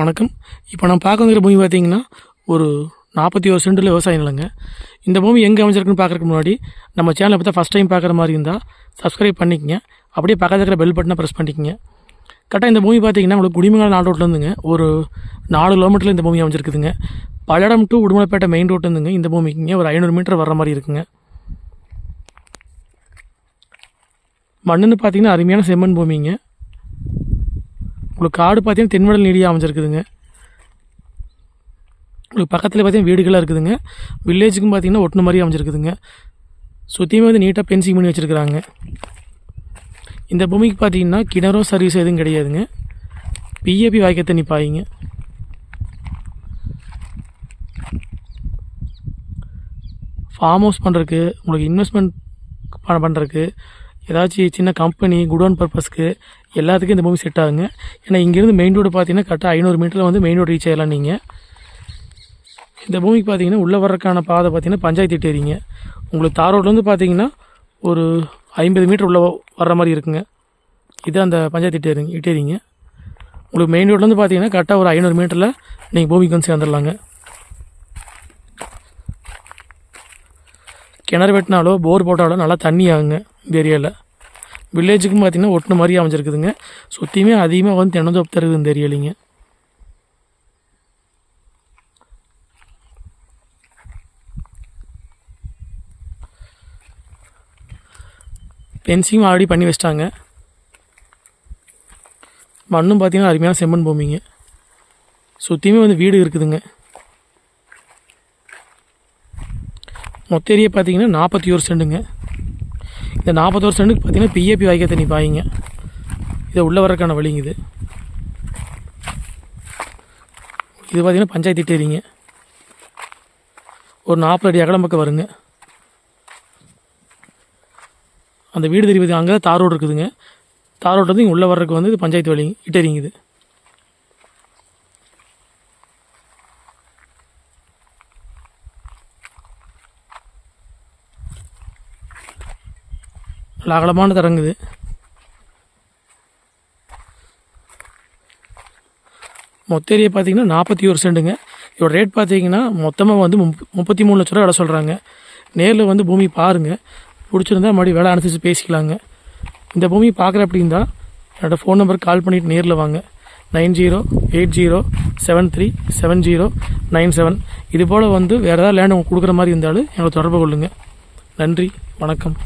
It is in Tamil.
வணக்கம். இப்போ நான் பார்க்க வந்துக்கிற பூமி பார்த்தீங்கன்னா, ஒரு 41 சென்டில் விவசாய நிலங்க. இந்த பூமி எங்கே அமைஞ்சிருக்குன்னு பார்க்குறதுக்கு முன்னாடி, நம்ம சேனலை பார்த்தா ஃபஸ்ட் டைம் பார்க்குற மாதிரி இருந்தால் சப்ஸ்கிரைப் பண்ணிக்கங்க. அப்படியே பக்கத்தில் இருக்கிற பெல் பட்டனை ப்ரெஸ் பண்ணிக்கங்க. கரெக்டாக இந்த பூமி பார்த்தீங்கன்னா, உங்களுக்கு குடிமங்கலம் நாடு ரோட்லேருந்துங்க ஒரு 4 கிலோமீட்டரில் இந்த பூமி அமைஞ்சிருக்குதுங்க. பல்லடம் டு உடுமலைப்பேட்டை மெயின் ரோட்லேருந்துங்க இந்த பூமிக்குங்க ஒரு 500 மீட்டர் வர்ற மாதிரி இருக்குங்க. மண்ணுன்னு பார்த்தீங்கன்னா அருமையான செம்மண் பூமிங்க. உங்களுக்கு காடு பார்த்தீங்கன்னா தென்வடல் நீடியாக அமைஞ்சிருக்குதுங்க. உங்களுக்கு பக்கத்தில் பார்த்தீங்கன்னா வீடுகளாக இருக்குதுங்க. வில்லேஜுக்கும் பார்த்தீங்கன்னா ஒட்டின மாதிரி அமைஞ்சிருக்குதுங்க. சுற்றியுமே வந்து நீட்டாக பென்சிங் பண்ணி வச்சுருக்குறாங்க. இந்த பூமிக்கு பார்த்தீங்கன்னா கிணறும் சர்வீஸ் எதுவும் கிடையாதுங்க. பிஏபி வாய்க்க தண்ணி பாயிங்க. ஃபார்ம் ஹவுஸ் பண்ணுறதுக்கு, உங்களுக்கு இன்வெஸ்ட்மெண்ட் பண்ணுறதுக்கு, ஏதாச்சும் சின்ன கம்பெனி குடோன் பர்பஸ்க்கு எல்லாத்துக்கும் இந்த பூமி செட் ஆகுங்க. ஏன்னா இங்கேருந்து மெயின் ரோடு பார்த்தீங்கன்னா கரெக்டாக 500 மீட்டரில் வந்து மெயின் ரோடு ரீச் ஆகலாம். நீங்கள் இந்த பூமிக்கு பார்த்தீங்கன்னா உள்ளே வர்றதுக்கான பாதை பார்த்தீங்கன்னா பஞ்சாயத்து இட்டேரிங்க. உங்களுக்கு தார் ரோட்லேருந்து பார்த்தீங்கன்னா ஒரு 50 மீட்டர் உள்ளே வர்ற மாதிரி இருக்குங்க. இது அந்த பஞ்சாயத்து இட்டேரிங்க. உங்களுக்கு மெயின் ரோட்லேருந்து பார்த்தீங்கன்னா கரெக்டாக ஒரு 500 மீட்டரில் நீங்கள் பூமிக்கு வந்து சேர்ந்துடலாங்க. கிணறு வெட்டினாலோ போர் போட்டாலோ நல்லா தண்ணி ஆகுங்க இந்த ஏரியாவில். வில்லேஜுக்கும் பார்த்திங்கன்னா ஒட்டின மாதிரி அமைஞ்சிருக்குதுங்க. சுற்றியுமே அதிகமாக வந்து தென்னந்தோப்பு தருது இந்த ஏரியாலிங்க. பென்சிங்கும் ஆல்ரெடி பண்ணி வச்சிட்டாங்க. மண்ணும் பார்த்திங்கன்னா அருமையான செம்மண் பூமிங்க. சுற்றியுமே வந்து வீடு இருக்குதுங்க. மொத்த ஏரியா பார்த்தீங்கன்னா 41 சென்ட்டுங்க. இந்த 41 சென்ட்டுக்கு பார்த்தீங்கன்னா பிஏபி வாய்க்க தண்ணி பாயிங்க. இதை உள்ளே வர்றதுக்கான வழிங்க இது. இது பார்த்தீங்கன்னா பஞ்சாயத்து இட்டேரிங்க. ஒரு 40 அடி அகலம் பக்கம் வருங்க. அந்த வீடு தெரியுது, அங்கே தான் தார் ரோடு இருக்குதுங்க. தார் ரோடு வந்து இங்கே உள்ளே வர்றதுக்கு வந்து இது பஞ்சாயத்து வழிங்க இட்டேரிங்க இது. நல்ல அகலமான தரங்குது. மொத்த ஏரியா பார்த்தீங்கன்னா 41 சென்ட்டுங்க. இதோட ரேட் பார்த்தீங்கன்னா மொத்தமாக வந்து 33 லட்ச ரூபா விலை சொல்கிறாங்க. நேரில் வந்து பூமி பாருங்கள், பிடிச்சிருந்தா மறுபடியும் விலை அனுசரித்து பேசிக்கலாங்க. இந்த பூமி பார்க்குற அப்படின்னா என்னோடய ஃபோன் நம்பருக்கு கால் பண்ணிவிட்டு நேரில் வாங்க. 9080737097. இது போல் வந்து வேறு ஏதாவது லேண்ட் உங்களுக்கு கொடுக்குற மாதிரி இருந்தாலும் எங்களை தொடர்பு கொள்ளுங்கள். நன்றி, வணக்கம்.